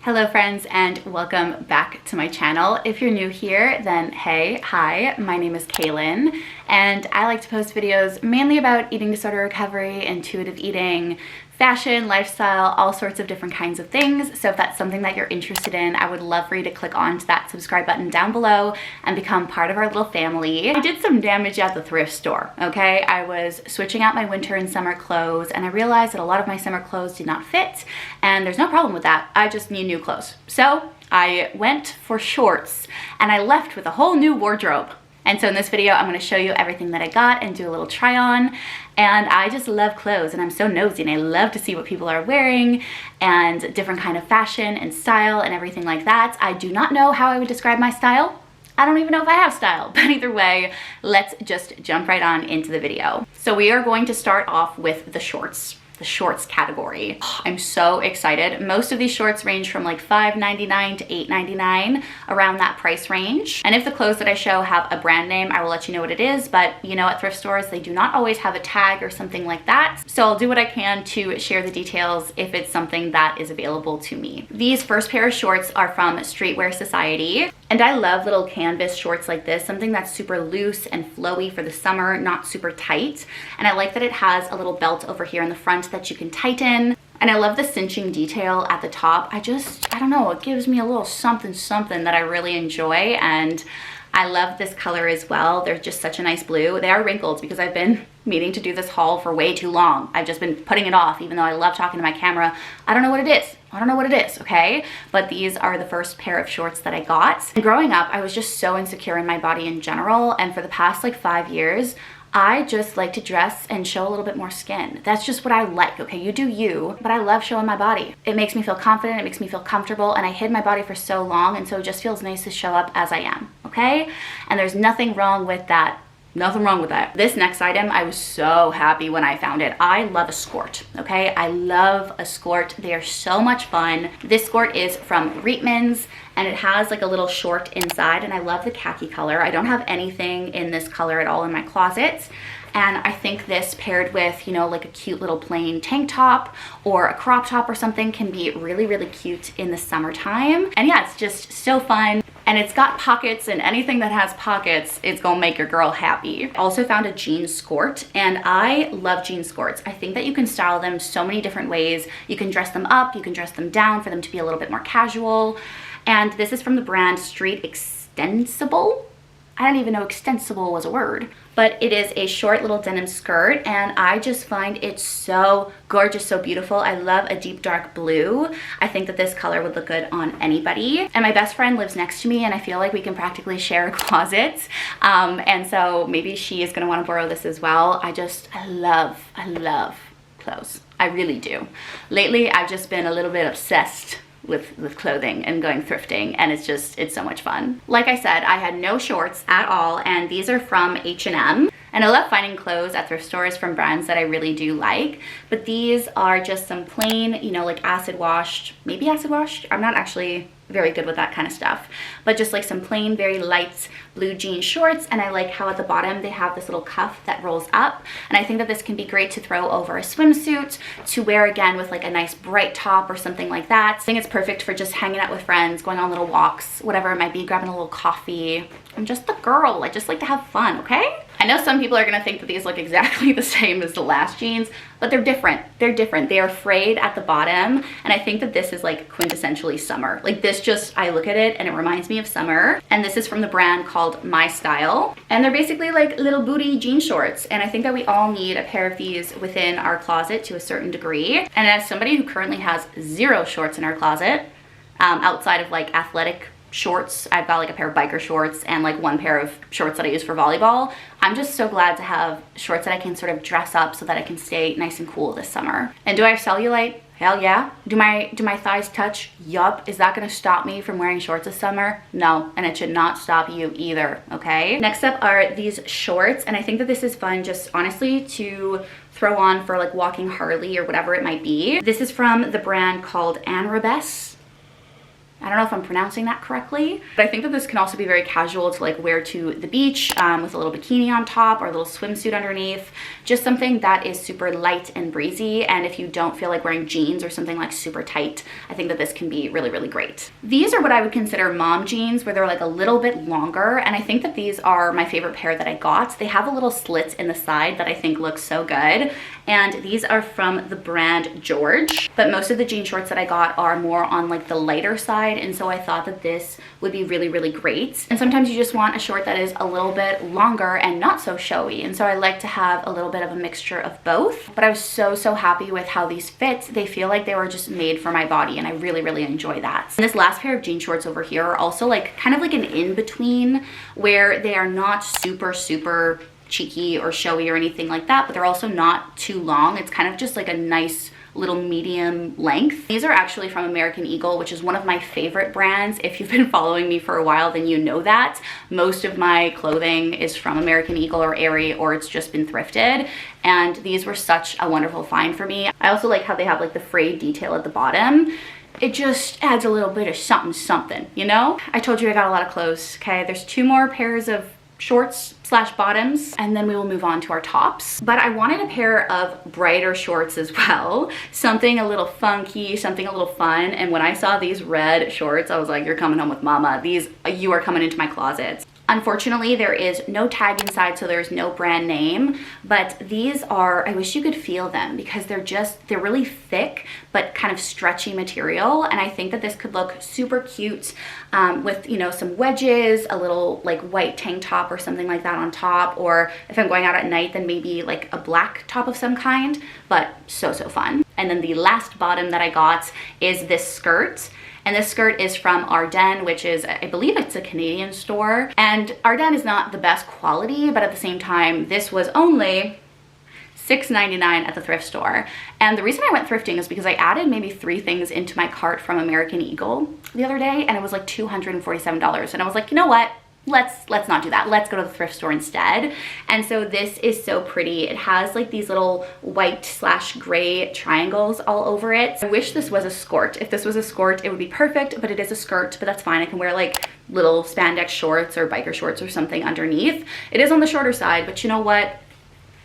Hello friends and welcome back to my channel. If you're new here, then hey, hi, my name is Kailin and I like to post videos mainly about eating disorder recovery, intuitive eating, fashion, lifestyle, all sorts of different kinds of things. So if that's something that you're interested in, I would love for you to click onto that subscribe button down below and become part of our little family. I did some damage at the thrift store, okay? I was switching out my winter and summer clothes and I realized that a lot of my summer clothes did not fit, and there's no problem with that. I just need new clothes. So I went for shorts and I left with a whole new wardrobe. And so in this video, I'm going to show you everything that I got and do a little try on. And I just love clothes and I'm so nosy and I love to see what people are wearing and different kind of fashion and style and everything like that. I do not know how I would describe my style. I don't even know if I have style, but either way, let's just jump right on into the video. So we are going to start off with the shorts category. I'm so excited. Most of these shorts range from like $5.99 to $8.99, around that price range. And if the clothes that I show have a brand name, I will let you know what it is, but you know, at thrift stores, they do not always have a tag or something like that. So I'll do what I can to share the details if it's something that is available to me. These first pair of shorts are from Streetwear Society. And I love little canvas shorts like this, something that's super loose and flowy for the summer, not super tight. And I like that it has a little belt over here in the front that you can tighten. And I love the cinching detail at the top. I don't know, it gives me a little something that I really enjoy. And I love this color as well. They're just such a nice blue. They are wrinkled because I've been meaning to do this haul for way too long. I've just been putting it off, even though I love talking to my camera. I don't know what it is. I don't know what it is, okay? But these are the first pair of shorts that I got. And growing up, I was just so insecure in my body in general. And for the past like 5 years, I just like to dress and show a little bit more skin. That's just what I like, okay? You do you, but I love showing my body. It makes me feel confident, it makes me feel comfortable, and I hid my body for so long, and so it just feels nice to show up as I am, okay? And there's nothing wrong with that. Nothing wrong with that. This next item, I was so happy when I found it. I love a skirt, okay? I love a skirt. They are so much fun. This skirt is from Reitman's and it has like a little short inside, and I love the khaki color. I don't have anything in this color at all in my closet. And I think this paired with, you know, like a cute little plain tank top or a crop top or something can be really, really cute in the summertime. And yeah, it's just so fun. And it's got pockets, and anything that has pockets, it's gonna make your girl happy. Also found a jean skirt, and I love jean skirts. I think that you can style them so many different ways. You can dress them up, you can dress them down for them to be a little bit more casual. And this is from the brand Street Extensible. I didn't even know extensible was a word, but it is a short little denim skirt, and I just find it so gorgeous, so beautiful. I love a deep dark blue. I think that this color would look good on anybody. And my best friend lives next to me, and I feel like we can practically share a closet. And so maybe she is gonna wanna borrow this as well. I love clothes. I really do. Lately, I've just been a little bit obsessed with clothing and going thrifting, and it's so much fun. Like I said, I had no shorts at all, and these are from H&M. And I love finding clothes at thrift stores from brands that I really do like, but these are just some plain, you know, like acid washed, maybe acid washed. I'm not actually very good with that kind of stuff, but just like some plain, very light blue jean shorts. And I like how at the bottom they have this little cuff that rolls up, and I think that this can be great to throw over a swimsuit, to wear again with like a nice bright top or something like that. I think it's perfect for just hanging out with friends, going on little walks, whatever it might be, grabbing a little coffee. I'm just a girl. I just like to have fun, okay? I know some people are gonna think that these look exactly the same as the last jeans, but they're different. They're different. They are frayed at the bottom, and I think that this is like quintessentially summer. Like this just, I look at it and it reminds me of summer. And this is from the brand called My Style. And they're basically like little booty jean shorts. And I think that we all need a pair of these within our closet to a certain degree. And as somebody who currently has 0 shorts in our closet, outside of like athletic shorts, I've got like a pair of biker shorts and like 1 pair of shorts that I use for volleyball. I'm just so glad to have shorts that I can sort of dress up so that I can stay nice and cool this summer. And do I have cellulite? Hell yeah. Do my thighs touch? Yup. Is that gonna stop me from wearing shorts this summer? No, and it should not stop you either, okay? Next up are these shorts, and I think that this is fun just honestly to throw on for like walking Harley or whatever it might be. This is from the brand called Anrabes. I don't know if I'm pronouncing that correctly, but I think that this can also be very casual to like wear to the beach with a little bikini on top or a little swimsuit underneath. Just something that is super light and breezy. And if you don't feel like wearing jeans or something like super tight, I think that this can be really, really great. These are what I would consider mom jeans, where they're like a little bit longer. And I think that these are my favorite pair that I got. They have a little slit in the side that I think looks so good. And these are from the brand George, but most of the jean shorts that I got are more on like the lighter side. And so I thought that this would be really, really great. And sometimes you just want a short that is a little bit longer and not so showy. And so I like to have a little bit of a mixture of both. But I was so, so happy with how these fit. They feel like they were just made for my body, and I really, really enjoy that. And this last pair of jean shorts over here are also like kind of like an in-between, where they are not super, super cheeky or showy or anything like that, but they're also not too long. It's kind of just like a nice little medium length. These are actually from American Eagle, which is one of my favorite brands. If you've been following me for a while, then you know that. Most of my clothing is from American Eagle or Aerie, or it's just been thrifted. And these were such a wonderful find for me. I also like how they have like the frayed detail at the bottom. It just adds a little bit of something, something, you know? I told you I got a lot of clothes, okay? There's 2 more pairs of shorts / bottoms, and then we will move on to our tops. But I wanted a pair of brighter shorts as well, something a little funky, something a little fun. And when I saw these red shorts, I was like, you're coming home with mama. You are coming into my closet. Unfortunately, there is no tag inside, so there's no brand name, but these are, I wish you could feel them, because they're really thick, but kind of stretchy material. And I think that this could look super cute with, you know, some wedges, a little like white tank top or something like that on top. Or if I'm going out at night, then maybe like a black top of some kind, but so, so fun. And then the last bottom that I got is this skirt. And this skirt is from Ardennes, which is, I believe it's a Canadian store. And Ardennes is not the best quality, but at the same time, this was only $6.99 at the thrift store. And the reason I went thrifting is because I added maybe 3 things into my cart from American Eagle the other day, and it was like $247. And I was like, you know what? Let's not do that. Let's go to the thrift store instead. And so this is so pretty. It has like these little white / gray triangles all over it. I wish this was a skirt. If this was a skirt, it would be perfect, but it is a skirt, but that's fine. I can wear like little spandex shorts or biker shorts or something underneath. It is on the shorter side, but you know what?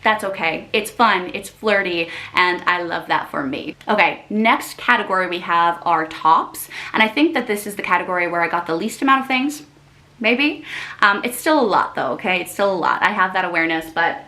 That's okay. It's fun, it's flirty, and I love that for me. Okay, next category we have are tops. And I think that this is the category where I got the least amount of things. Maybe. It's still a lot though, okay? It's still a lot. I have that awareness, but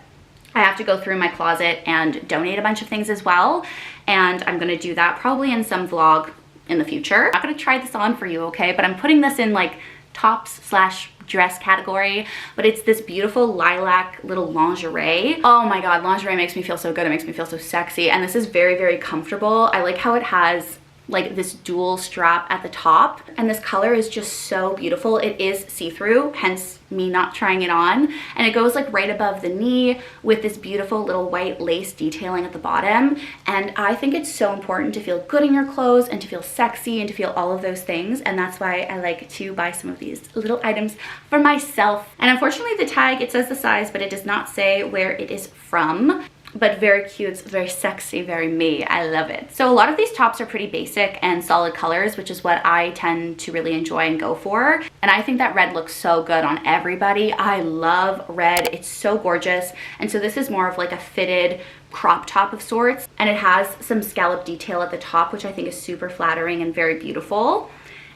I have to go through my closet and donate a bunch of things as well. And I'm gonna do that probably in some vlog in the future. I'm not gonna try this on for you, okay? But I'm putting this in like tops / dress category, but it's this beautiful lilac little lingerie. Oh my God, lingerie makes me feel so good. It makes me feel so sexy. And this is very, very comfortable. I like how it has like this dual strap at the top, and this color is just so beautiful. It is see-through, hence me not trying it on, and it goes like right above the knee with this beautiful little white lace detailing at the bottom. And I think it's so important to feel good in your clothes and to feel sexy and to feel all of those things, and that's why I like to buy some of these little items for myself. And unfortunately the tag, it says the size, but it does not say where it is from. But very cute, it's very sexy, very me. I love it. So a lot of these tops are pretty basic and solid colors, which is what I tend to really enjoy and go for. And I think that red looks so good on everybody. I love red, it's so gorgeous. And so this is more of like a fitted crop top of sorts. And it has some scallop detail at the top, which I think is super flattering and very beautiful.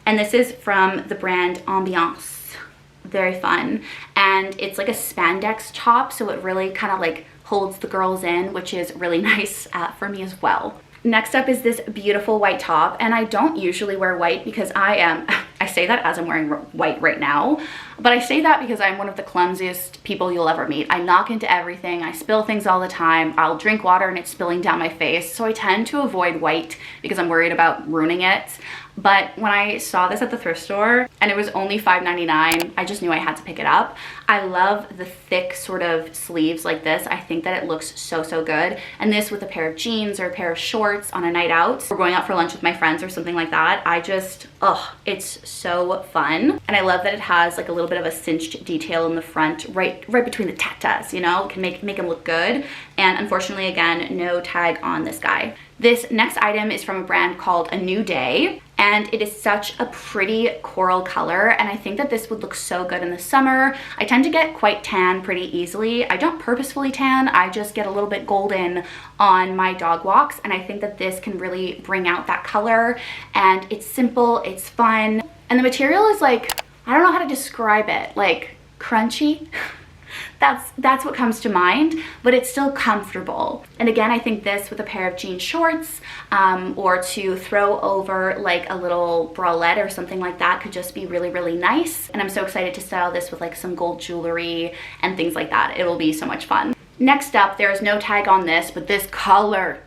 And this is from the brand Ambiance. Very fun. And it's like a spandex top, so it really kind of like holds the girls in, which is really nice for me as well. Next up is this beautiful white top, and I don't usually wear white because I say that as I'm wearing white right now, but I say that because I'm one of the clumsiest people you'll ever meet. I knock into everything, I spill things all the time, I'll drink water and it's spilling down my face, so I tend to avoid white because I'm worried about ruining it. But when I saw this at the thrift store and it was only $5.99, I just knew I had to pick it up. I love the thick sort of sleeves like this. I think that it looks so, so good. And this with a pair of jeans or a pair of shorts on a night out, or going out for lunch with my friends or something like that, I just, oh, it's so fun. And I love that it has like a little bit of a cinched detail in the front, right between the tatas, you know, can make them look good. And unfortunately, again, no tag on this guy. This next item is from a brand called A New Day, and it is such a pretty coral color, and I think that this would look so good in the summer. I tend to get quite tan pretty easily. I don't purposefully tan, I just get a little bit golden on my dog walks, and I think that this can really bring out that color, and it's simple, it's fun, and the material is like, I don't know how to describe it, like crunchy. That's what comes to mind, but it's still comfortable. And again, I think this with a pair of jean shorts or to throw over like a little bralette or something like that could just be really, really nice. And I'm so excited to style this with like some gold jewelry and things like that. It will be so much fun. Next up, there is no tag on this, but this color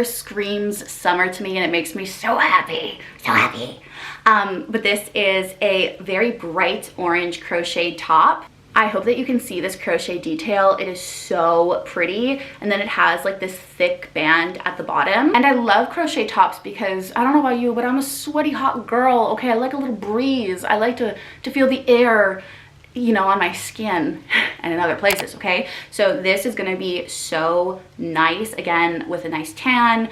screams summer to me, and it makes me so happy, so happy. But this is a very bright orange crocheted top. I hope that you can see this crochet detail. It is so pretty, and then it has like this thick band at the bottom. And I love crochet tops because, I don't know about you, but I'm a sweaty hot girl. Okay, I like a little breeze. I like to feel the air, you know, on my skin and in other places, okay? So this is gonna be so nice, again, with a nice tan.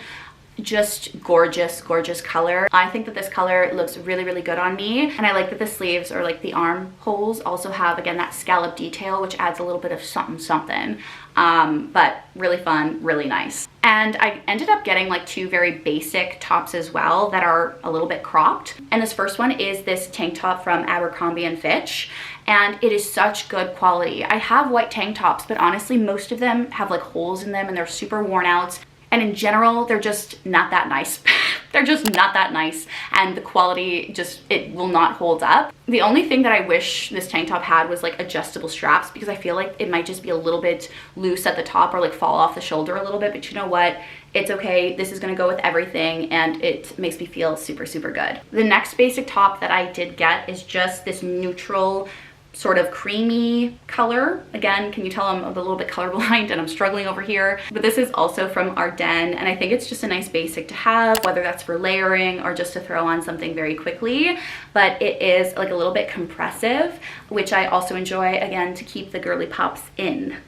Just gorgeous, gorgeous color. I think that this color looks really, really good on me. And I like that the sleeves, or like the armholes, also have, again, that scallop detail, which adds a little bit of something, something. But really fun, really nice. And I ended up getting like two very basic tops as well that are a little bit cropped. And this first one is this tank top from Abercrombie & Fitch. And it is such good quality. I have white tank tops, but honestly, most of them have like holes in them and they're super worn out. And in general, they're just not that nice. They're just not that nice. And the quality just, it will not hold up. The only thing that I wish this tank top had was like adjustable straps, because I feel like it might just be a little bit loose at the top or like fall off the shoulder a little bit. But you know what? It's okay. This is gonna go with everything, and it makes me feel super, super good. The next basic top that I did get is just this neutral sort of creamy color. Again, can you tell I'm a little bit colorblind and I'm struggling over here? But this is also from Ardennes, and I think it's just a nice basic to have, whether that's for layering or just to throw on something very quickly. But it is like a little bit compressive, which I also enjoy, again, to keep the girly pops in,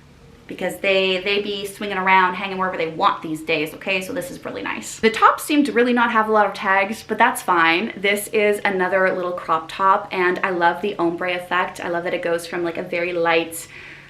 because they be swinging around, hanging wherever they want these days, okay? So this is really nice. The tops seem to really not have a lot of tags, but that's fine. This is another little crop top, and I love the ombre effect. I love that it goes from like a very light,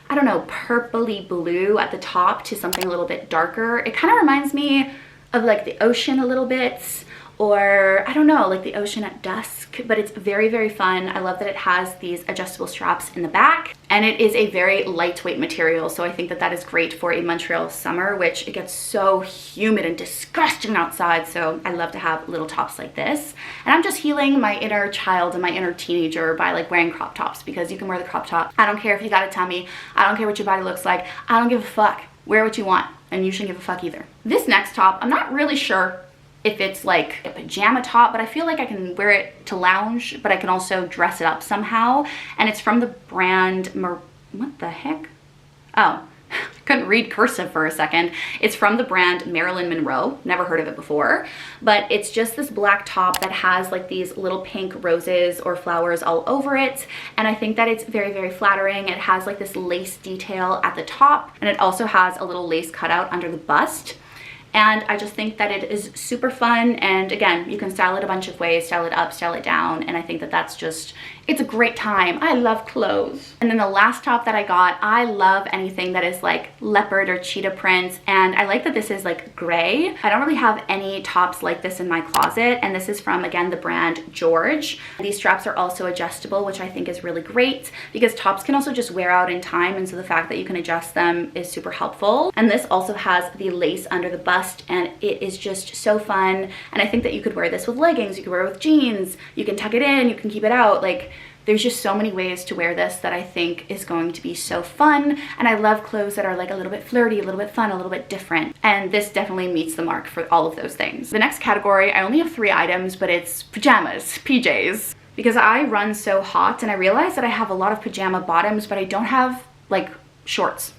I don't know, purpley blue at the top to something a little bit darker. It kind of reminds me of like the ocean a little bit, or I don't know, like the ocean at dusk, but it's very, very fun. I love that it has these adjustable straps in the back, and it is a very lightweight material, so I think that that is great for a Montreal summer, which it gets so humid and disgusting outside, so I love to have little tops like this. And I'm just healing my inner child and my inner teenager by like wearing crop tops, because you can wear the crop top. I don't care if you got a tummy, I don't care what your body looks like, I don't give a fuck. Wear what you want, and you shouldn't give a fuck either. This next top, I'm not really sure if it's like a pajama top, but I feel like I can wear it to lounge, but I can also dress it up somehow. And it's from the brand, what the heck? Oh, couldn't read cursive for a second. It's from the brand Marilyn Monroe. Never heard of it before, but it's just this black top that has like these little pink roses or flowers all over it. And I think that it's very, very flattering. It has like this lace detail at the top, and it also has a little lace cutout under the bust. And I just think that it is super fun, and again, you can style it a bunch of ways, style it up, style it down, and I think that that's just, it's a great time. I love clothes. And then the last top that I got, I love anything that is like leopard or cheetah print, and I like that this is like gray. I don't really have any tops like this in my closet, and this is from, again, the brand George. These straps are also adjustable, which I think is really great, because tops can also just wear out in time, and so the fact that you can adjust them is super helpful. And this also has the lace under the bust, and it is just so fun. And I think that you could wear this with leggings, you could wear it with jeans, you can tuck it in, you can keep it out. Like, there's just so many ways to wear this that I think is going to be so fun. And I love clothes that are like a little bit flirty, a little bit fun, a little bit different. And this definitely meets the mark for all of those things. The next category, I only have 3 items, but it's pajamas, PJs. Because I run so hot, and I realize that I have a lot of pajama bottoms, but I don't have like shorts.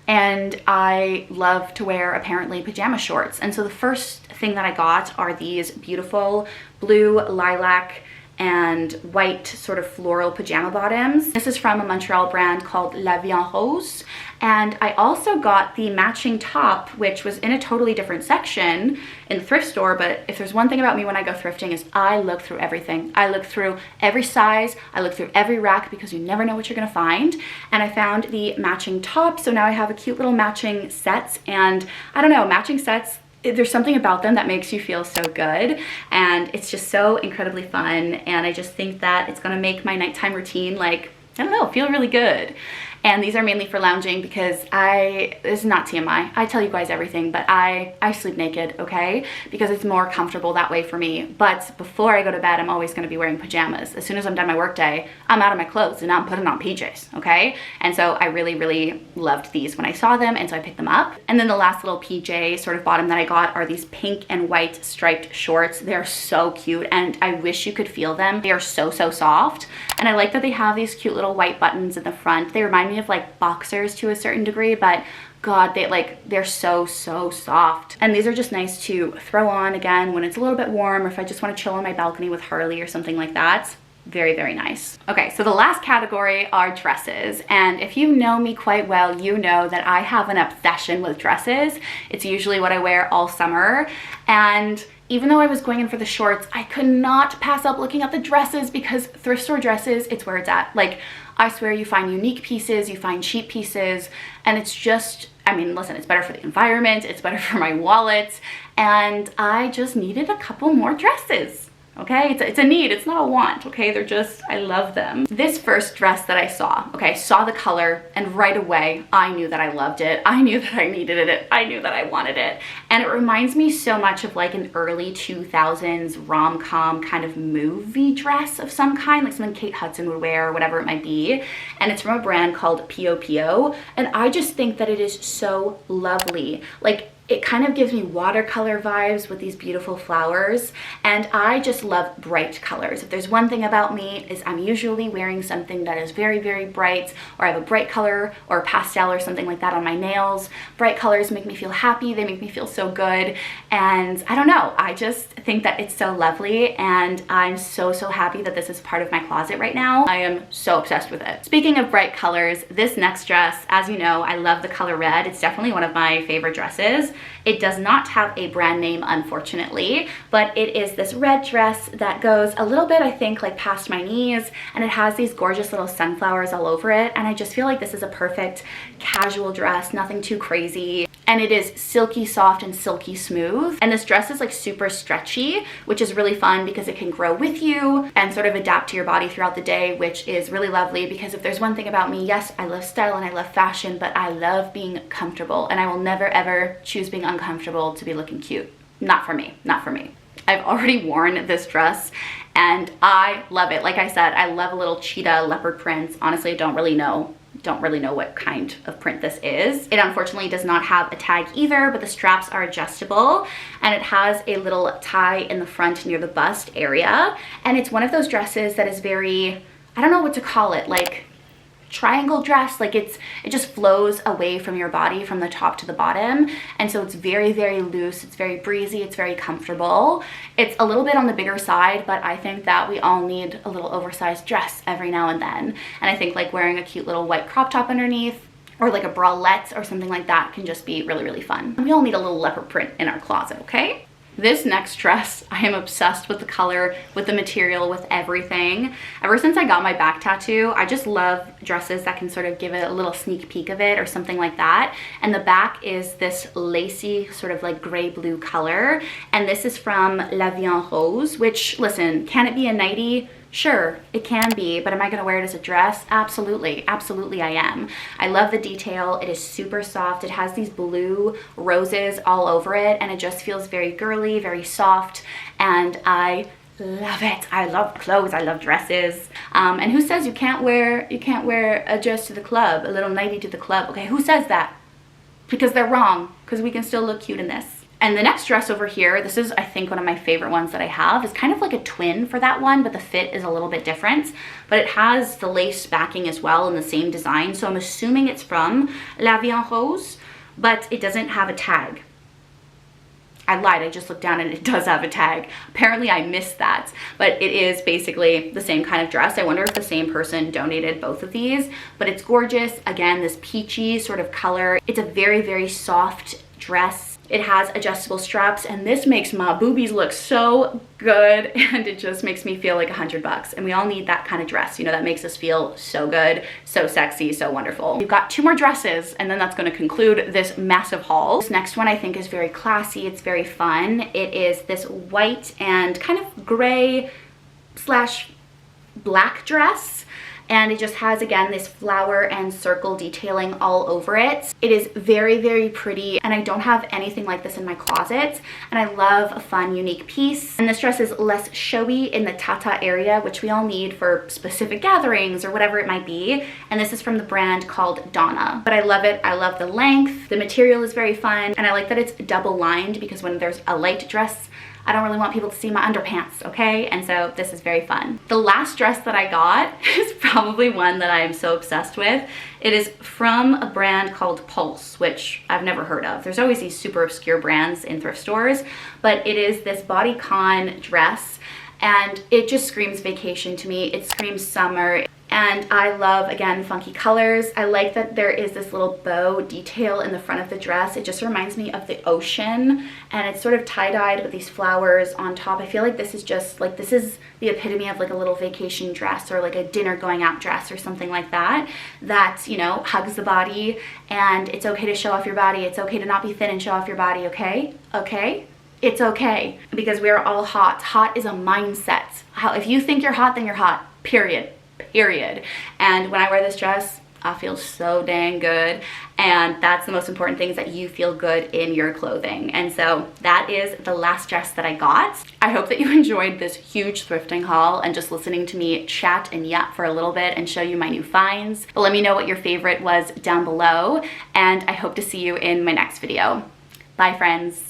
And I love to wear, apparently, pajama shorts. And so the first thing that I got are these beautiful blue lilac and white sort of floral pajama bottoms. This is from a Montreal brand called La Vie en Rose. And I also got the matching top, which was in a totally different section in the thrift store. But if there's one thing about me when I go thrifting is I look through everything. I look through every size. I look through every rack because you never know what you're gonna find. And I found the matching top. So now I have a cute little matching sets. And I don't know, matching sets, there's something about them that makes you feel so good, and it's just so incredibly fun. And I just think that it's gonna make my nighttime routine, like, I don't know, feel really good. And these are mainly for lounging because this is not TMI, I tell you guys everything, but I sleep naked, okay? Because it's more comfortable that way for me. But before I go to bed, I'm always gonna be wearing pajamas. As soon as I'm done my work day, I'm out of my clothes and I'm putting on PJs, okay? And so I really, really loved these when I saw them, and so I picked them up. And then the last little PJ sort of bottom that I got are these pink and white striped shorts. They're so cute, and I wish you could feel them. They are so, so soft. And I like that they have these cute little white buttons in the front. They remind me of like boxers to a certain degree, but God, they're so, so soft. And these are just nice to throw on again when it's a little bit warm, or if I just want to chill on my balcony with Harley or something like that. Very, very nice. Okay, so the last category are dresses. And if you know me quite well, you know that I have an obsession with dresses. It's usually what I wear all summer. And even though I was going in for the shorts, I could not pass up looking at the dresses, because thrift store dresses, it's where it's at. Like, I swear you find unique pieces, you find cheap pieces, and it's just, I mean, listen, it's better for the environment, it's better for my wallet, and I just needed a couple more dresses. Okay, it's a need, it's not a want, okay? They're just, I love them. This first dress that I saw, okay, saw the color, and right away, I knew that I loved it. I knew that I needed it. I knew that I wanted it. And it reminds me so much of like an early 2000s rom-com kind of movie dress of some kind, like something Kate Hudson would wear or whatever it might be. And it's from a brand called P.O.P.O. And I just think that it is so lovely. Like, it kind of gives me watercolor vibes with these beautiful flowers, and I just love bright colors. If there's one thing about me is I'm usually wearing something that is very, very bright, or I have a bright color or pastel or something like that on my nails. Bright colors make me feel happy, they make me feel so good, and I don't know, I just think that it's so lovely, and I'm so, so happy that this is part of my closet right now. I am so obsessed with it. Speaking of bright colors, this next dress, as you know, I love the color red. It's definitely one of my favorite dresses. It does not have a brand name, unfortunately, but it is this red dress that goes a little bit, I think, like past my knees, and it has these gorgeous little sunflowers all over it, and I just feel like this is a perfect casual dress, nothing too crazy. And it is silky soft and silky smooth. And this dress is like super stretchy, which is really fun because it can grow with you and sort of adapt to your body throughout the day, which is really lovely, because if there's one thing about me, yes, I love style and I love fashion, but I love being comfortable, and I will never ever choose being uncomfortable to be looking cute. Not for me, not for me. I've already worn this dress and I love it. Like I said, I love a little cheetah leopard print. Honestly, I don't really know what kind of print this is. It unfortunately does not have a tag either, but the straps are adjustable, and it has a little tie in the front near the bust area. And it's one of those dresses that is very, I don't know what to call it, like triangle dress. Like it just flows away from your body from the top to the bottom, and so it's very, very loose, it's very breezy, it's very comfortable. It's a little bit on the bigger side, but I think that we all need a little oversized dress every now and then, and I think like wearing a cute little white crop top underneath, or like a bralette or something like that, can just be really, really fun. We all need a little leopard print in our closet, okay? This next dress, I am obsessed with the color, with the material, with everything. Ever since I got my back tattoo, I just love dresses that can sort of give it a little sneak peek of it or something like that. And the back is this lacy sort of like gray blue color. And this is from La Vie en Rose, which, listen, can it be a nightie? Sure, it can be, but am I gonna wear it as a dress? Absolutely, absolutely I am. I love the detail. It is super soft. It has these blue roses all over it, and it just feels very girly, very soft, and I love it. I love clothes, I love dresses. And who says you can't wear a dress to the club, a little nightie to the club? Okay, who says that? Because they're wrong, because we can still look cute in this. And the next dress over here, this is, I think, one of my favorite ones that I have. It's kind of like a twin for that one, but the fit is a little bit different. But it has the lace backing as well in the same design. So I'm assuming it's from La Vie en Rose, but it doesn't have a tag. I lied, I just looked down and it does have a tag. Apparently I missed that, but it is basically the same kind of dress. I wonder if the same person donated both of these, but it's gorgeous. Again, this peachy sort of color. It's a very, very soft dress. It has adjustable straps, and this makes my boobies look so good, and it just makes me feel like $100. And we all need that kind of dress, you know, that makes us feel so good, so sexy, so wonderful. We've got 2 more dresses, and then that's going to conclude this massive haul. This next one I think is very classy. It's very fun. It is this white and kind of gray slash black dress. And it just has, again, this flower and circle detailing all over it. It is very, very pretty, and I don't have anything like this in my closet. And I love a fun, unique piece. And this dress is less showy in the tata area, which we all need for specific gatherings or whatever it might be. And this is from the brand called Donna. But I love it. I love the length. The material is very fun. And I like that it's double lined, because when there's a light dress, I don't really want people to see my underpants, okay? And so this is very fun. The last dress that I got is probably one that I am so obsessed with. It is from a brand called Pulse, which I've never heard of. There's always these super obscure brands in thrift stores, but it is this bodycon dress, and it just screams vacation to me. It screams summer. And I love, again, funky colors. I like that there is this little bow detail in the front of the dress. It just reminds me of the ocean, and it's sort of tie-dyed with these flowers on top. I feel like this is just like, this is the epitome of like a little vacation dress, or like a dinner going out dress or something like that, that, you know, hugs the body, and it's okay to show off your body. It's okay to not be thin and show off your body, okay? Okay? It's okay, because we are all hot. Hot is a mindset. If you think you're hot, then you're hot, period. And when I wear this dress, I feel so dang good, and that's the most important thing, is that you feel good in your clothing. And so that is the last dress that I got. I hope that you enjoyed this huge thrifting haul and just listening to me chat and yap for a little bit and show you my new finds. But let me know what your favorite was down below, and I hope to see you in my next video. Bye, friends.